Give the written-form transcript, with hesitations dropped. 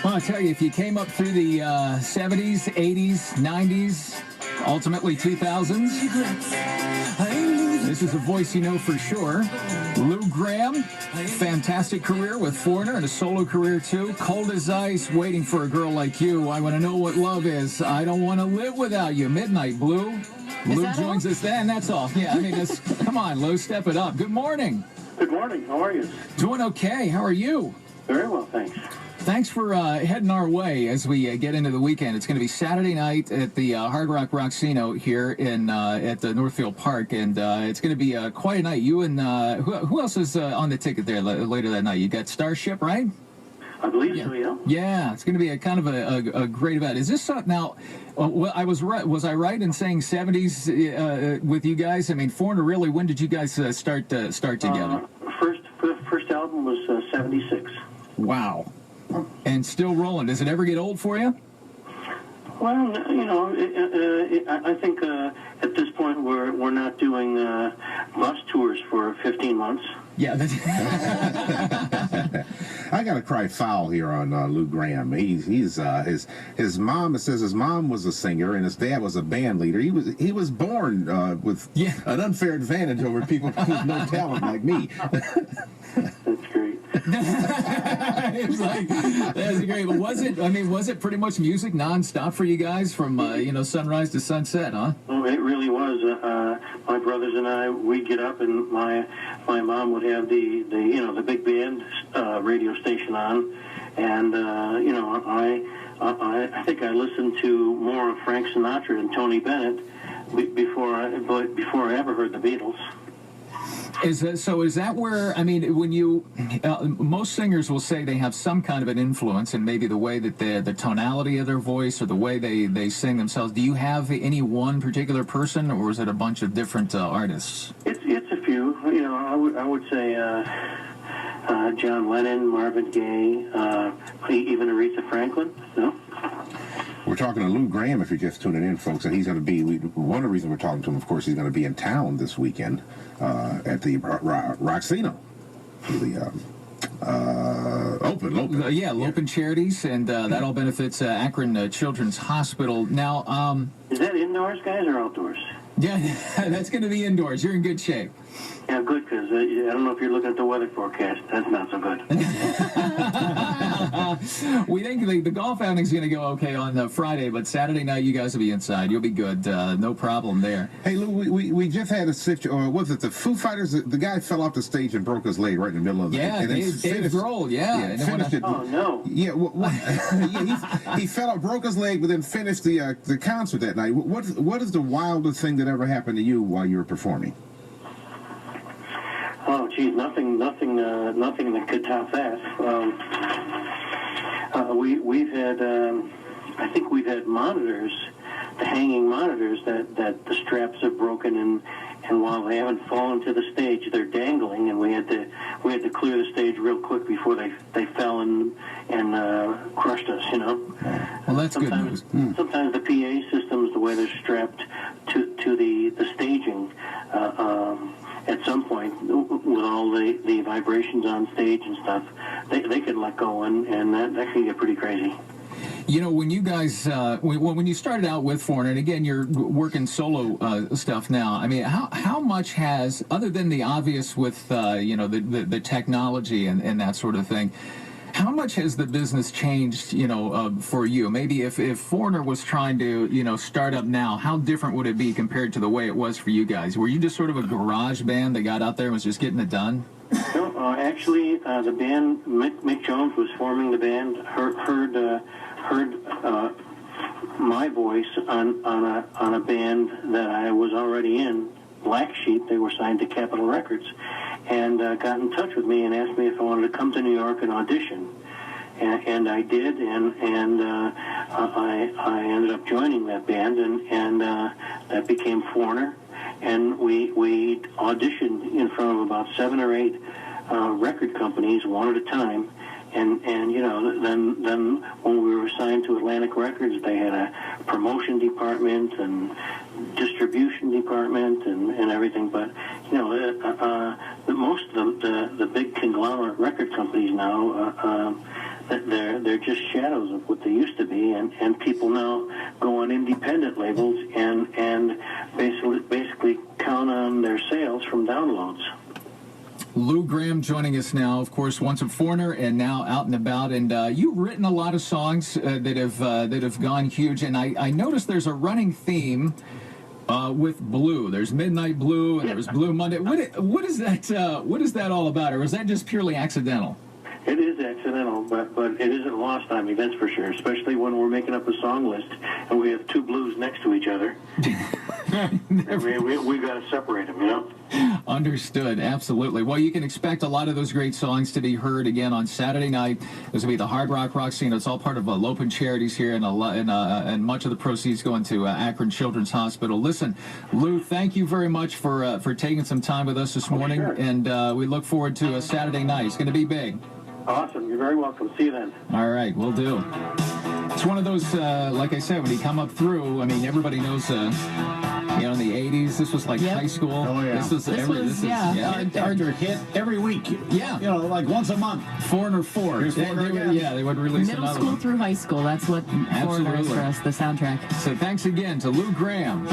Well, I'll tell you, if you came up through the 70s, 80s, 90s, ultimately 2000s, this is a voice you know for sure. Lou Gramm, fantastic career with Foreigner and a solo career too. Cold as Ice, Waiting for a Girl Like You. I Want to Know What Love Is. I Don't Want to Live Without You. Midnight Blue. Lou joins us then. That's all. Yeah, I mean, come on, Lou, step it up. Good morning. Good morning. How are you? Doing okay. How are you? Very well, thanks. Thanks for heading our way as we get into the weekend. It's going to be Saturday night at the Hard Rock Rocksino here in at the Northfield Park, and it's going to be quite a night. You and who else is on the ticket there later that night? You got Starship, right? I believe so. Yeah. Yeah, it's going to be a kind of a great event. Is this now? Well, I was right. Was I right in saying 70s with you guys? I mean, Foreigner. Really, when did you guys start together? First album was 76. Wow. And still rolling. Does it ever get old for you? Well, you know, I think at this point we're not doing bus tours for 15 months. Yeah. I got to cry foul here on Lou Gramm. His mom. It says his mom was a singer and his dad was a band leader. He was born with an unfair advantage over people with no talent like me. That's great. It's like, that's great. But was it pretty much music nonstop for you guys from sunrise to sunset, huh? Oh, it really was. My brothers and I, we'd get up and my mom would have the big band radio station on, and I think I listened to more of Frank Sinatra and Tony Bennett before I ever heard the Beatles. Is that where, I mean, when you, most singers will say they have some kind of an influence in maybe the way that the tonality of their voice or the way they sing themselves. Do you have any one particular person, or is it a bunch of different artists? It's a few. You know, I would say John Lennon, Marvin Gaye, even Aretha Franklin. No. We're talking to Lou Gramm, if you're just tuning in, folks, and he's going to be, one of the reasons we're talking to him, of course, he's going to be in town this weekend at the Rocksino. The LOPen Charities, and that all benefits Akron Children's Hospital. Now, is that indoors, guys, or outdoors? Yeah, that's going to be indoors. You're in good shape. Yeah, good, because I don't know if you're looking at the weather forecast. That's not so good. We think the golf outing's going to go okay on Friday, but Saturday night you guys will be inside. You'll be good. No problem there. Hey, Lou, we just had a situation, or was it the Foo Fighters? The guy fell off the stage and broke his leg right in the middle of the Yeah, Dave Grohl, Oh, no. Yeah, he fell off, broke his leg, but then finished the concert that night. What is the wildest thing that ever happened to you while you were performing? Oh, geez, nothing that could top that. We've had, I think we've had monitors, the hanging monitors that the straps have broken, and while they haven't fallen to the stage, they're dangling, and we had to clear the stage real quick before they fell and crushed us. You know. Well, that's good news. Sometimes the PA systems, the way they're strapped to the staging. At some point, with all the vibrations on stage and stuff, they could let go, and that can get pretty crazy. You know, when you guys, when you started out with Foreigner, and again, you're working solo stuff now, I mean, how much has, other than the obvious with, the technology and that sort of thing, how much has the business changed, for you? Maybe if Foreigner was trying to, start up now, how different would it be compared to the way it was for you guys? Were you just sort of a garage band that got out there and was just getting it done? No, actually, the band, Mick Jones was forming the band, heard my voice on a band that I was already in, Black Sheep. They were signed to Capitol Records, and got in touch with me and asked me if I wanted to come to New York and audition. And I did, and I ended up joining that band, and that became Foreigner. And we auditioned in front of about 7 or 8 record companies, one at a time. And then when we were signed to Atlantic Records, they had a promotion department and distribution department and everything. But most of the big conglomerate record companies now, they're just shadows of what they used to be, and people now go on independent labels and basically count on their sales from downloads. Lou Gramm joining us now, of course, once a foreigner and now out and about. And you've written a lot of songs that have gone huge. And I noticed there's a running theme with Blue. There's Midnight Blue and there's Blue Monday. What is that? What is that all about? Or is that just purely accidental? It is accidental, but it isn't lost on me, that's for sure, especially when we're making up a song list and we have two blues next to each other. we got to separate them, you know? Understood, absolutely. Well, you can expect a lot of those great songs to be heard again on Saturday night. There's going to be the Hard Rock Scene. It's all part of LOPen Charities here, and much of the proceeds going to Akron Children's Hospital. Listen, Lou, thank you very much for taking some time with us this morning, sure. And we look forward to a Saturday night. It's going to be big. Awesome. You're very welcome. See you then. All right, we'll do. It's one of those, like I said, when you come up through, I mean, everybody knows, in the 80s, this was like high school. Oh, yeah. This was Our hit every week. Yeah. Like once a month. Foreigner 4. They would release middle another school one. through high school. That's what Foreigner is for us, the soundtrack. So thanks again to Lou Gramm.